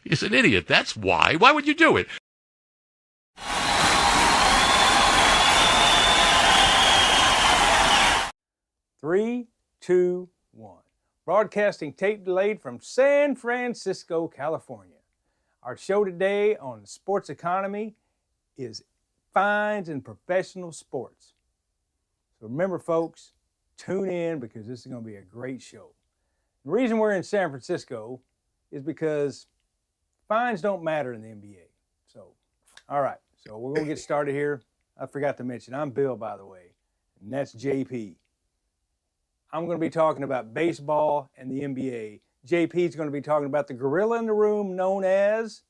He's an idiot. That's why. Why would you do it? Three, two, one. Broadcasting tape delayed from San Francisco, California. Our show today on sports economy is fines in professional sports. So remember, folks, tune in because this is going to be a great show. The reason we're in San Francisco is because fines don't matter in the NBA. So, all right. So we're going to get started here. I forgot to mention, I'm Bill, by the way, and that's JP. I'm going to be talking about baseball and the NBA. JP is going to be talking about the gorilla in the room known as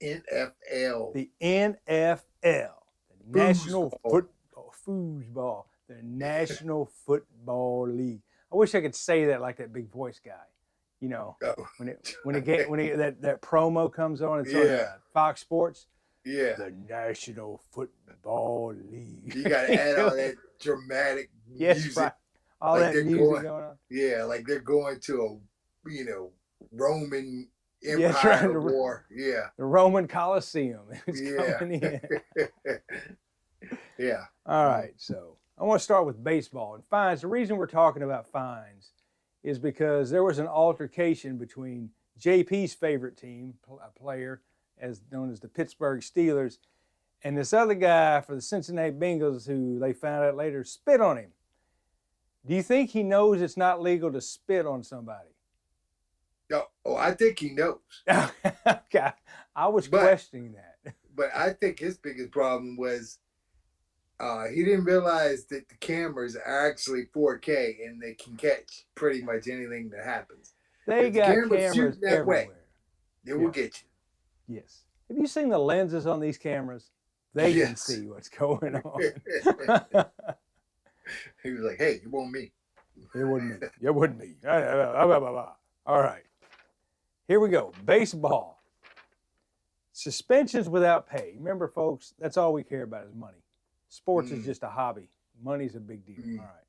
NFL. The NFL, the National Foosball, the National Football League. I wish I could say that like that big voice guy. You know, when that promo comes on, it's on Fox Sports. Yeah. The National Football League. You got to add all that dramatic music. Right. All like that music going on. Yeah, like they're going to a, Roman Empire war. Yeah. The Roman Coliseum is coming in. Yeah. All right, so I want to start with baseball and fines. The reason we're talking about fines is because there was an altercation between JP's favorite team, a player as known as the Pittsburgh Steelers, and this other guy for the Cincinnati Bengals who they found out later spit on him. Do you think he knows it's not legal to spit on somebody? Oh, I think he knows. Okay. I was questioning that. But I think his biggest problem was he didn't realize that the cameras are actually 4K and they can catch pretty much anything that happens. They got cameras everywhere. They will get you. Yes. Have you seen the lenses on these cameras? They can see what's going on. He was like, hey, it wasn't me. It wasn't me. It wasn't me. All right. Here we go. Baseball. Suspensions without pay. Remember, folks, that's all we care about is money. Sports is just a hobby. Money's a big deal. All right.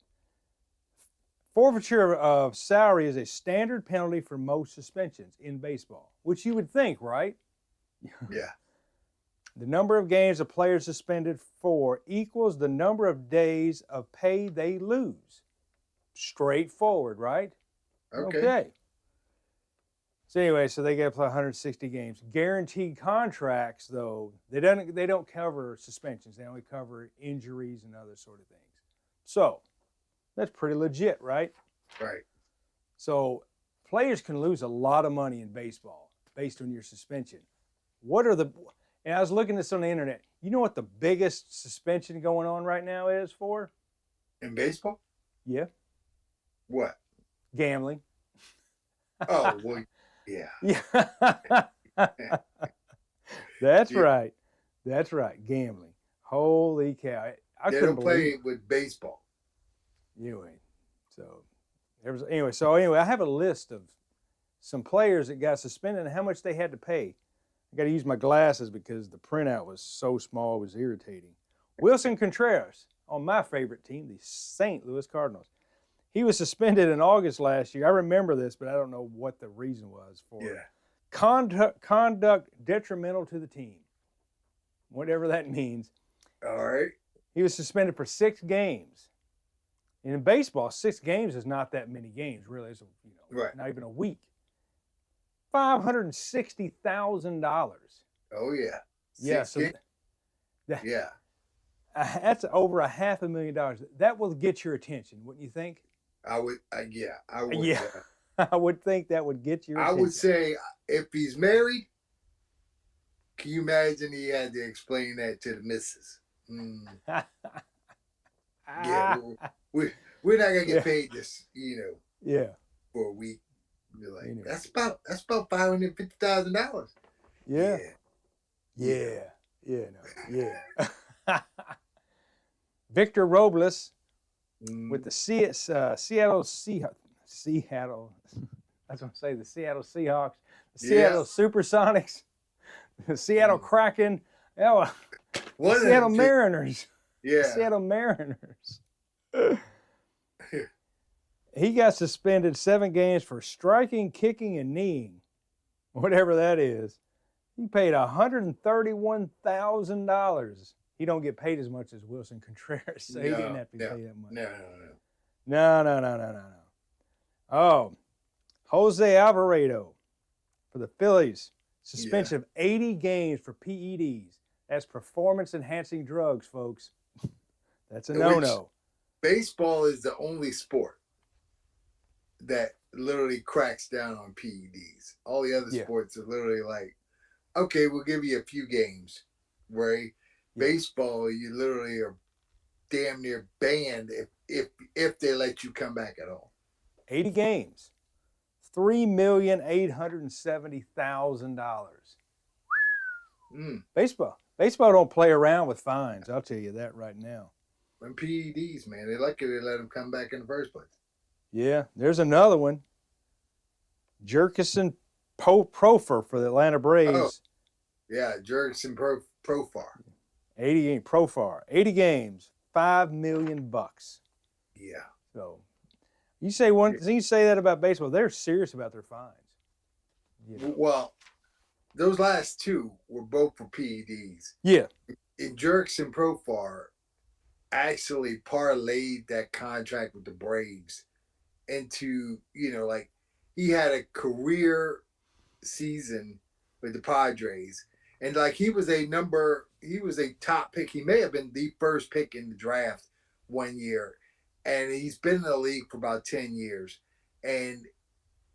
Forfeiture of salary is a standard penalty for most suspensions in baseball, which you would think, right? Yeah. The number of games a player is suspended for equals the number of days of pay they lose. Straightforward, right? Okay. So anyway, so they get to play 160 games. Guaranteed contracts, though, they don't cover suspensions. They only cover injuries and other sort of things. So that's pretty legit, right? Right. So players can lose a lot of money in baseball based on your suspension. And I was looking at this on the internet. You know what the biggest suspension going on right now is for? In baseball? Yeah. What? Gambling. Oh, well, yeah. Yeah. That's right. That's right. Gambling. Holy cow. They don't play with baseball. Anyway, I have a list of some players that got suspended and how much they had to pay. I got to use my glasses because the printout was so small, it was irritating. Wilson Contreras on my favorite team, the St. Louis Cardinals. He was suspended in August last year. I remember this, but I don't know what the reason was for. Conduct detrimental to the team, whatever that means. All right. He was suspended for 6 games. And in baseball, 6 games is not that many games, really. It's not even a week. $560,000. Oh yeah. That's over $500,000. That will get your attention, wouldn't you think? I would. I would. Yeah. I would think that would get your attention. I would say if he's married, can you imagine he had to explain that to the missus? Yeah, we're not gonna get paid this, for a week. You're like, anyway. That's about $550,000. Yeah. Victor Robles with the Seattle Seattle. I was going to say the Seattle Seahawks, the Seattle Supersonics, the Seattle Kraken, the Seattle Mariners. Yeah. The Seattle Mariners. He got suspended 7 games for striking, kicking, and kneeing. whatever that is. He paid $131,000. He don't get paid as much as Wilson Contreras, so he didn't have to pay that much. No. No. Oh, Jose Alvarado for the Phillies. Suspension of 80 games for PEDs. That's performance-enhancing drugs, folks. That's a no-no. Baseball is the only sport that literally cracks down on PEDs. All the other sports are literally like, okay, we'll give you a few games, right? Yeah. Baseball, you literally are damn near banned if they let you come back at all. 80 games, $3,870,000. Baseball don't play around with fines. I'll tell you that right now. And PEDs, man, they're lucky they let them come back in the first place. Yeah, there's another one. Jurickson Profar for the Atlanta Braves. Oh, yeah, Jurickson Profar. 80 games, $5 million. Yeah. So you say that about baseball, they're serious about their fines. You know? Well, those last two were both for PEDs. Yeah. And Jurickson Profar actually parlayed that contract with the Braves into, like he had a career season with the Padres. And like he was a top pick. He may have been the first pick in the draft one year. And he's been in the league for about 10 years. And,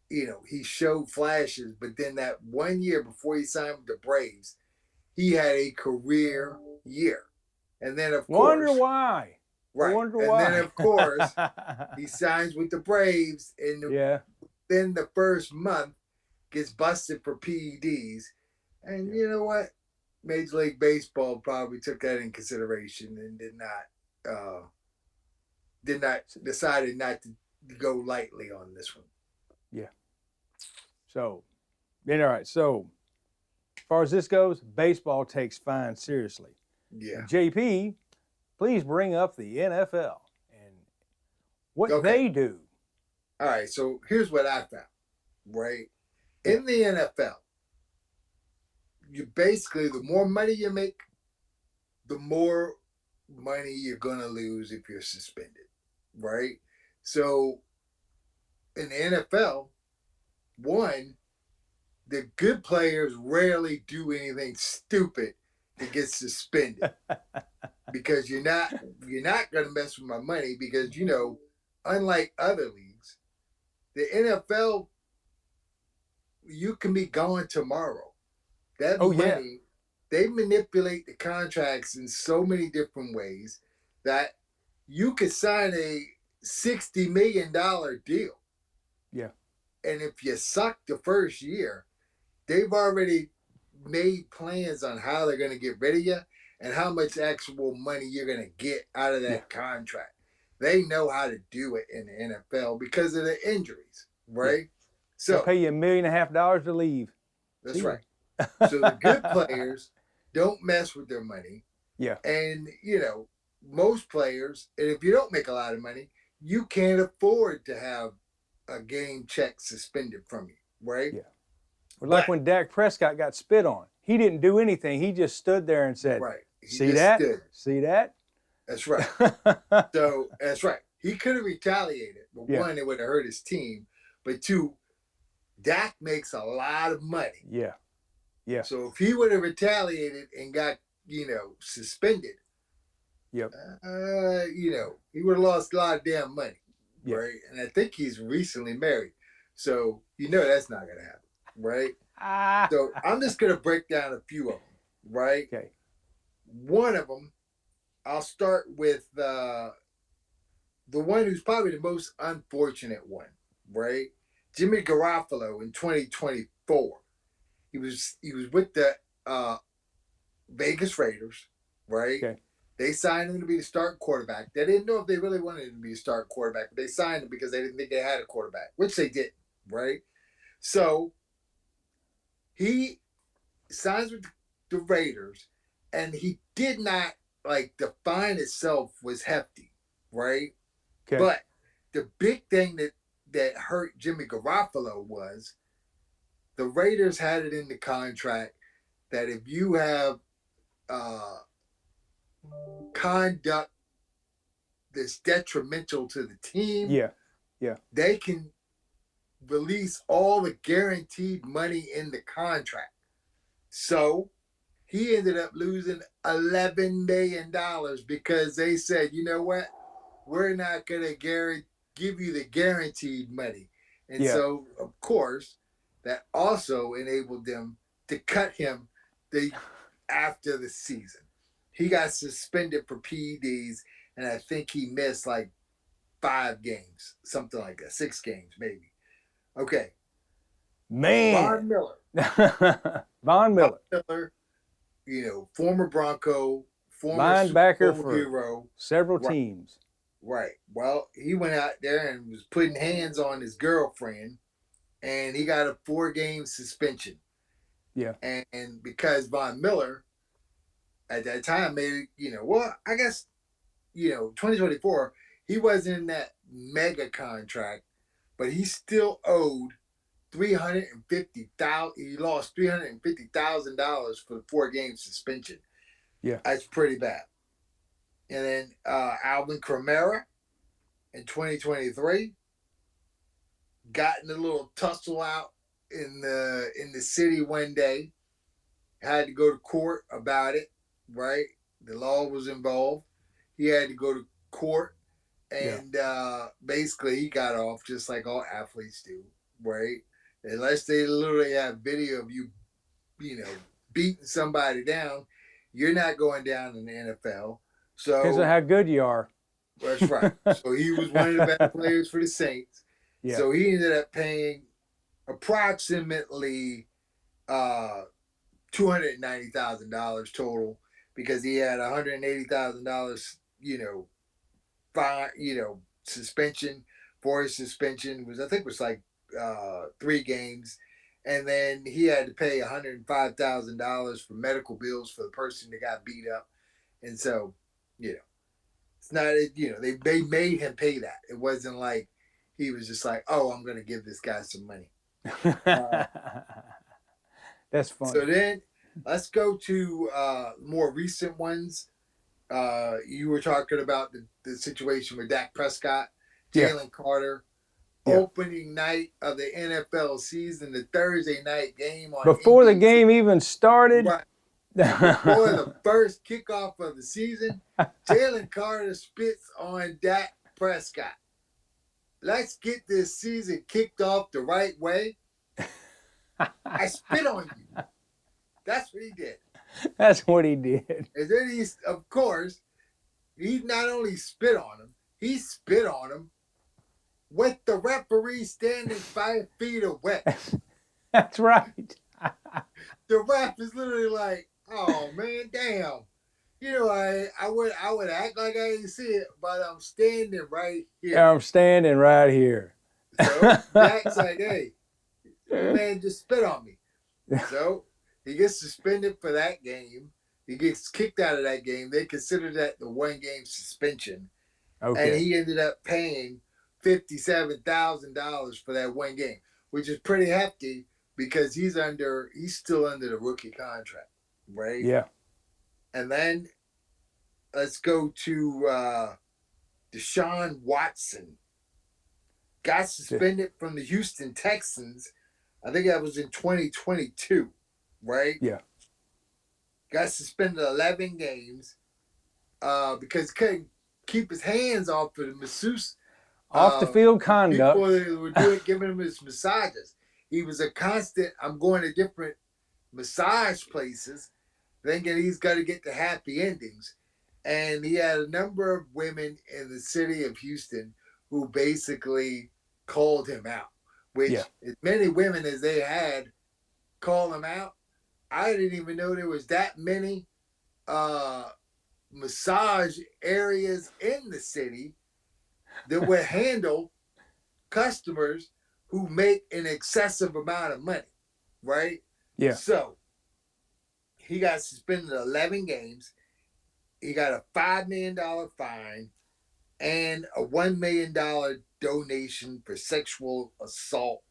he showed flashes. But then that 1 year before he signed with the Braves, he had a career year. And then, of course. Wonder why. Right. Then, of course, he signs with the Braves. And then the first month gets busted for PEDs. And you know what? Major League Baseball probably took that in consideration and decided not to go lightly on this one. Yeah. So, all right. So, as far as this goes, baseball takes fines seriously. Yeah. JP, please bring up the NFL and what they do. All right. So here's what I found. Right. In the NFL, you basically, the more money you make, the more money you're going to lose if you're suspended, right? So in the NFL, one, the good players rarely do anything stupid to get suspended because you're not going to mess with my money because, unlike other leagues, the NFL, you can be gone tomorrow. That money, they manipulate the contracts in so many different ways that you could sign a $60 million deal. Yeah. And if you suck the first year, they've already made plans on how they're going to get rid of you and how much actual money you're going to get out of that contract. They know how to do it in the NFL because of the injuries, right? Yeah. So they'll pay you $1.5 million to leave. That's right. So the good players don't mess with their money. Yeah. And, most players, and if you don't make a lot of money, you can't afford to have a game check suspended from you, right? Yeah. Well, like when Dak Prescott got spit on. He didn't do anything. He just stood there and said, right. See that? See that? That's right. So, that's right. He could have retaliated. But one, it would have hurt his team. But two, Dak makes a lot of money. Yeah. Yeah. So if he would have retaliated and got, suspended, he would have lost a lot of damn money. Yep. Right? And I think he's recently married. So that's not going to happen. Right? So I'm just going to break down a few of them. Right? Okay. One of them, I'll start with the one who's probably the most unfortunate one. Right? Jimmy Garoppolo in 2024. He was with the Vegas Raiders, right? Okay. They signed him to be the starting quarterback. They didn't know if they really wanted him to be a starting quarterback, but they signed him because they didn't think they had a quarterback, which they did, right? So he signs with the Raiders, and he did not, the fine itself was hefty, right? Okay. But the big thing that hurt Jimmy Garoppolo was the Raiders had it in the contract that if you have conduct that's detrimental to the team, Yeah. they can release all the guaranteed money in the contract. So he ended up losing $11 million because they said, you know what? We're not going to give you the guaranteed money. And Yeah. so, of course, that also enabled them to cut him after the season. He got suspended for PEDs, and I think he missed like 5 games, something like that, 6 games maybe. Okay. Man. Von Miller. Von Miller. Von Miller, former Bronco, former linebacker Super Bowl for hero. several Right. teams. Right. Well, he went out there and was putting hands on his girlfriend, and he got a 4-game suspension. Yeah. And because Von Miller at that time made, I guess, 2024, he wasn't in that mega contract, but he still owed $350,000. He lost $350,000 for the 4-game suspension. Yeah. That's pretty bad. And then Alvin Kamara in 2023 got in a little tussle out in the city one day. Had to go to court about it, right? The law was involved. He had to go to court, and basically he got off just like all athletes do, right? Unless they literally have video of you, beating somebody down, you're not going down in the NFL. So Depends on how good you are. That's right. So he was one of the better players for the Saints. Yeah. So he ended up paying approximately $290,000 total because he had $180,000, fine, suspension for his suspension was, I think, was like 3 games. And then he had to pay $105,000 for medical bills for the person that got beat up. And so, it's not, they made him pay that. It wasn't like he was just like, oh, I'm going to give this guy some money. That's funny. So then let's go to more recent ones. You were talking about the situation with Dak Prescott, Jalen Carter, opening night of the NFL season, the Thursday night game on Before NBC. the game even started. Right. Before the first kickoff of the season, Jalen Carter spits on Dak Prescott. Let's get this season kicked off the right way. I spit on you. That's what he did. That's what he did. And then of course, he not only spit on him, he spit on him with the referee standing 5 feet away. That's right. The ref is literally like, oh man, damn. I would act like I didn't see it, but I'm standing right here. I'm standing right here. So Dak's like, hey, man, just spit on me. So he gets suspended for that game. He gets kicked out of that game. They consider that the 1-game suspension. Okay. And he ended up paying $57,000 for that 1 game, which is pretty hefty because he's still under the rookie contract, right? Yeah. And then let's go to Deshaun Watson. Got suspended from the Houston Texans. I think that was in 2022, right? Yeah. Got suspended 11 games because he couldn't keep his hands off of the masseuse. Off the field conduct. People were giving him his massages. He was a constant, I'm going to different massage places, thinking he's got to get the happy endings. And he had a number of women in the city of Houston who basically called him out, which as many women as they had call him out, I didn't even know there was that many massage areas in the city that would handle customers who make an excessive amount of money, right? Yeah. So he got suspended 11 games. He got a $5 million fine and a $1 million donation for sexual assault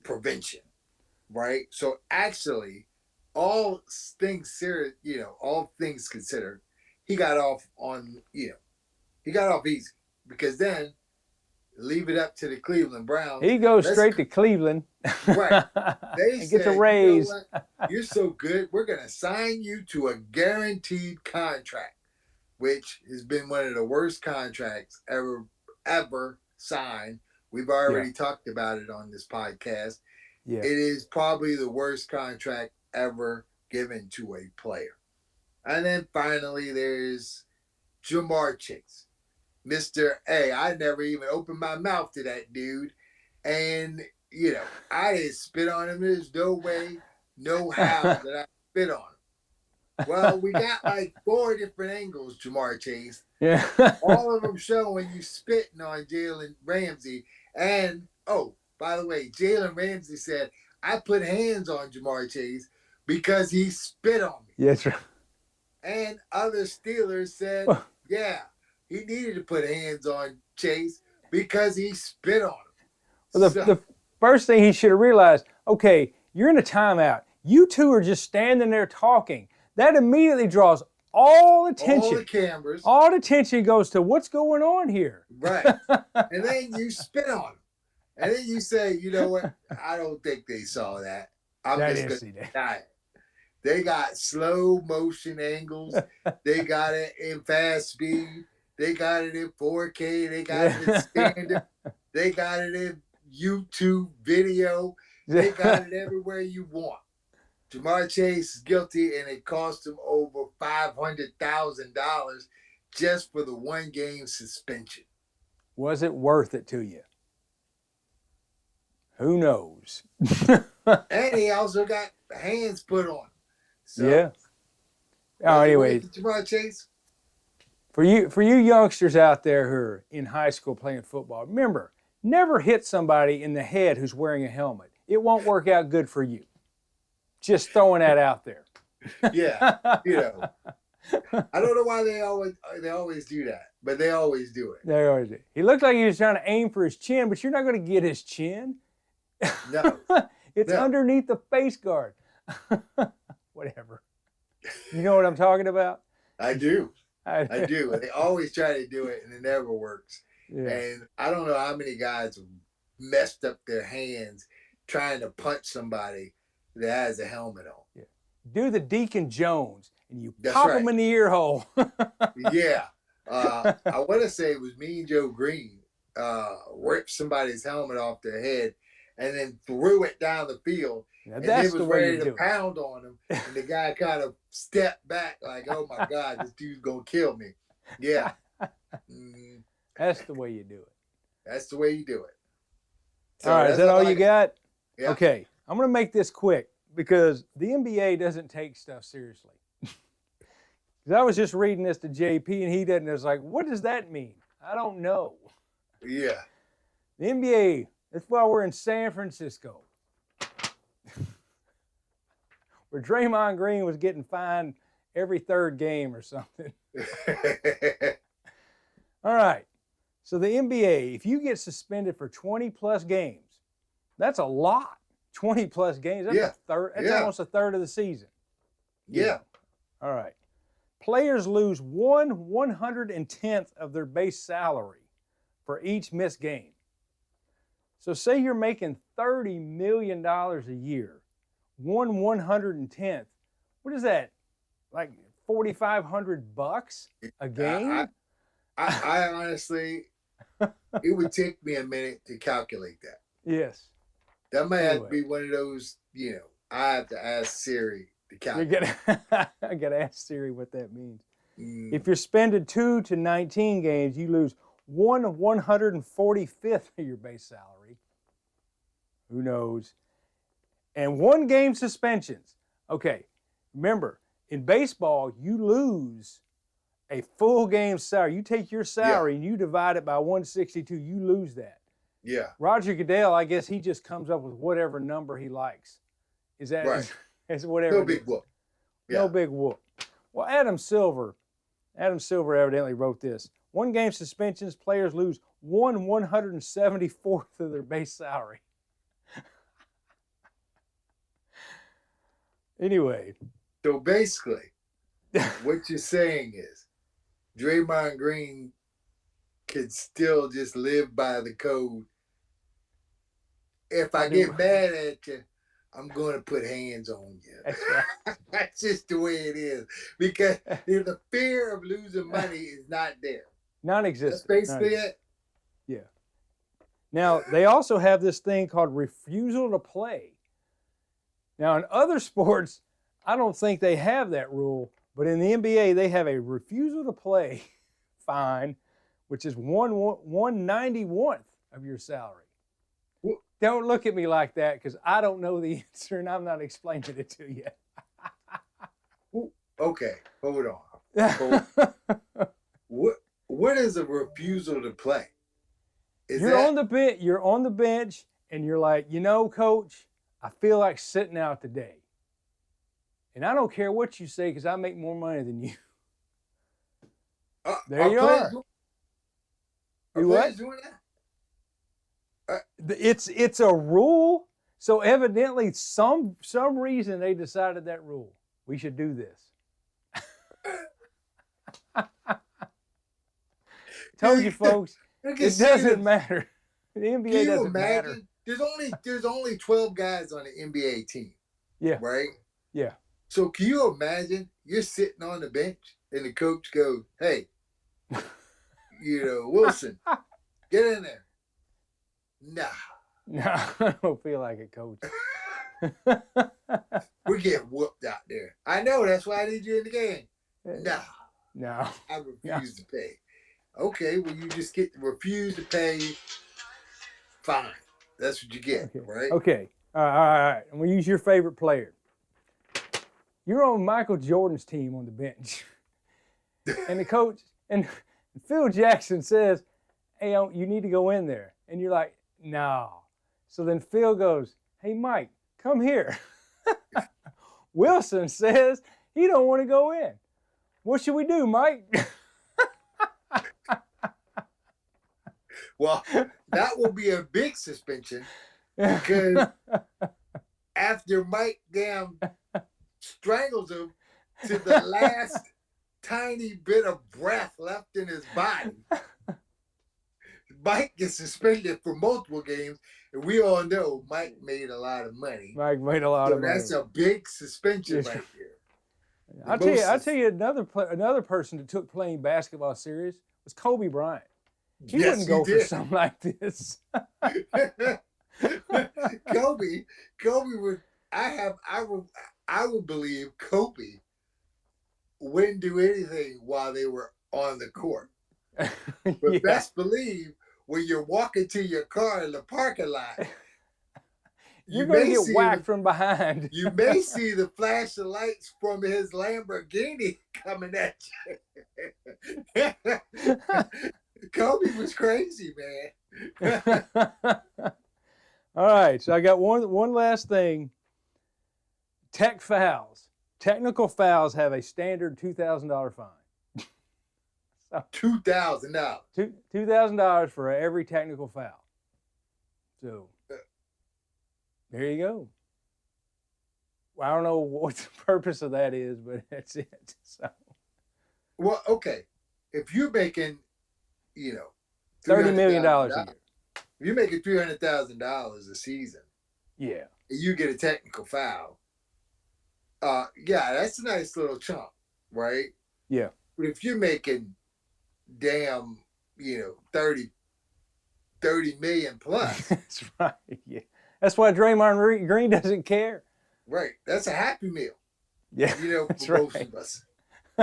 prevention, right? So actually, all things serious, all things considered, he got off he got off easy because then leave it up to the Cleveland Browns. He goes straight to Cleveland. Right. They and said, gets a raise. You know what? You're so good. We're going to sign you to a guaranteed contract, which has been one of the worst contracts ever signed. We've already talked about it on this podcast. Yeah. It is probably the worst contract ever given to a player. And then finally, there's Ja'Marr Chase. Mr. A, I never even opened my mouth to that dude. And, I didn't spit on him. There's no way, no how that I spit on him. Well, we got like 4 different angles, Ja'Marr Chase. Yeah. All of them showing you spitting on Jalen Ramsey. And, oh, by the way, Jalen Ramsey said, I put hands on Ja'Marr Chase because he spit on me. Yes, right. And other Steelers said, yeah, he needed to put hands on Chase because he spit on him. Well, the first thing he should have realized, okay, you're in a timeout. You two are just standing there talking. That immediately draws all attention. All the cameras. All attention goes to what's going on here. Right. And then you spit on him. And then you say, you know what? I don't think they saw that. I'm just going to deny it. They got slow motion angles. They got it in fast speed. They got it in 4K. They got it in standard. They got it in YouTube video. They got it everywhere you want. Ja'Marr Chase is guilty, and it cost him over $500,000 just for the 1-game suspension. Was it worth it to you? Who knows? And he also got hands put on him. So, yeah. Oh, anyway. Ja'Marr Chase. For you youngsters out there who are in high school playing football, remember, never hit somebody in the head who's wearing a helmet. It won't work out good for you. Just throwing that out there. Yeah, I don't know why they always do that, but they always do it. They always do. He looked like he was trying to aim for his chin, but you're not going to get his chin. No. It's underneath the face guard. Whatever. You know what I'm talking about? I do. I do. They always try to do it, and it never works. Yeah. And I don't know how many guys have messed up their hands trying to punch somebody that has a helmet on. Yeah. Do the Deacon Jones, and you pop him in the ear hole. Yeah. I want to say it was Mean Joe Green ripped somebody's helmet off their head and then threw it down the field. Now, and that's he was the way ready to pound on him. And the guy kind of stepped back like, oh, my God, this dude's going to kill me. Yeah. That's the way you do it. That's the way you do it. So all right, is that all you got? Yeah. Okay, I'm going to make this quick because the NBA doesn't take stuff seriously. Because I was just reading this to JP and he didn't. It's like, what does that mean? I don't know. Yeah. The NBA, that's why we're in San Francisco. Where Draymond Green was getting fined every 3rd game or something. All right. So the NBA, if you get suspended for 20-plus games, that's a lot. 20-plus games. That's a third. That's almost a third of the season. Yeah. All right. Players lose 1/110th of their base salary for each missed game. So say you're making $30 million a year. 1/110th. What is that? Like $4,500 a game? I honestly, it would take me a minute to calculate that. Yes. That might have to be one of those, I have to ask Siri to calculate. I got to ask Siri what that means. If you're spending 2 to 19 games, you lose 1/145th of your base salary. Who knows? And 1-game suspensions. Okay, remember, in baseball, you lose a full game salary. You take your salary and you divide it by 162, you lose that. Yeah. Roger Goodell, I guess he just comes up with whatever number he likes. Is that right? It's whatever. No big whoop. Yeah. No big whoop. Well, Adam Silver evidently wrote this. 1-game suspensions, players lose 1/174th of their base salary. Anyway. So basically, what you're saying is Draymond Green can still just live by the code. If I get mad at you, I'm going to put hands on you. That's right. That's just the way it is. Because the fear of losing money is not there. Non-existent. That's basically it. Yeah. Now, they also have this thing called refusal to play. Now, in other sports, I don't think they have that rule, but in the NBA, they have a refusal to play fine, which is 1/91th of your salary. Don't look at me like that because I don't know the answer and I'm not explaining it to you. Okay, hold on. What is a refusal to play? You're on the bench and you're like, you know, coach, I feel like sitting out today. And I don't care what you say because I make more money than you. There you are. Do what? Doing that? It's a rule. So evidently, some reason they decided that rule. We should do this. Told you, folks. It doesn't matter. The NBA doesn't matter. There's only 12 guys on the NBA team. Yeah. Right? Yeah. So can you imagine you're sitting on the bench and the coach goes, "Hey, Wilson, get in there." Nah. No, I don't feel like it, coach. We're getting whooped out there. I know, that's why I need you in the game. Nah. No. I refuse to pay. Okay, well, you just refuse to pay. Fine. That's what you get, right? Okay. All right. And we'll use your favorite player. You're on Michael Jordan's team on the bench. And the coach, and Phil Jackson says, "Hey, you need to go in there." And you're like, "No." So then Phil goes, "Hey, Mike, come here." Wilson says he don't want to go in. What should we do, Mike? Well, that will be a big suspension because after Mike strangles him to the last tiny bit of breath left in his body, Mike gets suspended for multiple games, and we all know Mike made a lot of money. Mike made a lot of money. That's a big suspension right there. I'll tell you another person that took playing basketball serious was Kobe Bryant. He wouldn't go for something like this. Kobe would. I would believe Kobe wouldn't do anything while they were on the court. But best believe when you're walking to your car in the parking lot, you're going to get whacked from behind. You may see the flash of lights from his Lamborghini coming at you. Kobe was crazy, man. All right, so I got one last thing. Tech fouls. Technical fouls have a standard $2,000 fine. So, $2,000. $2,000 for every technical foul. So there you go. Well, I don't know what the purpose of that is, but that's it. So. Well, okay. If you're making, $30 million a year. If you're making $300,000 a season, yeah, and you get a technical foul, that's a nice little chunk, right? Yeah. But if you're making 30 million plus. That's right. Yeah. That's why Draymond Green doesn't care. Right. That's a happy meal. Yeah. For most of us.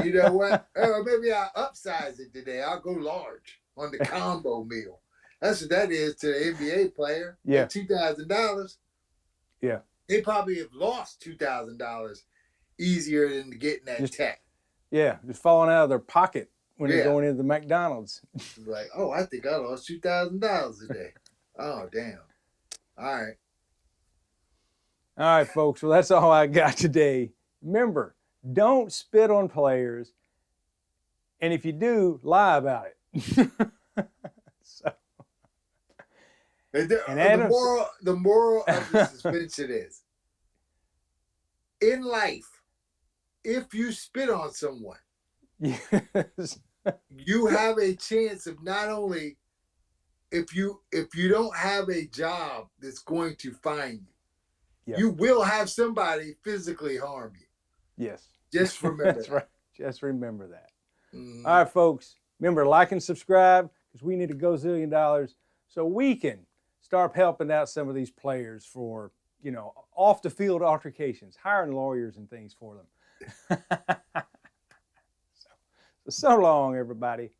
You know what? Maybe I'll upsize it today. I'll go large on the combo meal. That's what that is to the NBA player. Yeah. $2,000. Yeah. They probably have lost $2,000 easier than getting that tech. Yeah. Just falling out of their pocket when they're going into the McDonald's. Like, oh, I think I lost $2,000 today. Oh, damn. All right. All right, folks. Well, that's all I got today. Remember, don't spit on players. And if you do, lie about it. The moral of the suspension is, in life, if you spit on someone, Yes. you have a chance of not only if you don't have a job that's going to find you, Yeah. you will have somebody physically harm you. Yes. Just remember That's that. right. Just remember that. Mhm. All right, folks. Remember, like and subscribe because we need a gazillion dollars so we can start helping out some of these players for, off the field altercations, hiring lawyers and things for them. So long, everybody.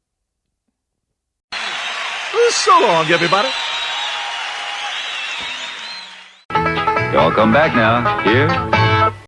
So long, everybody. Y'all come back now. Here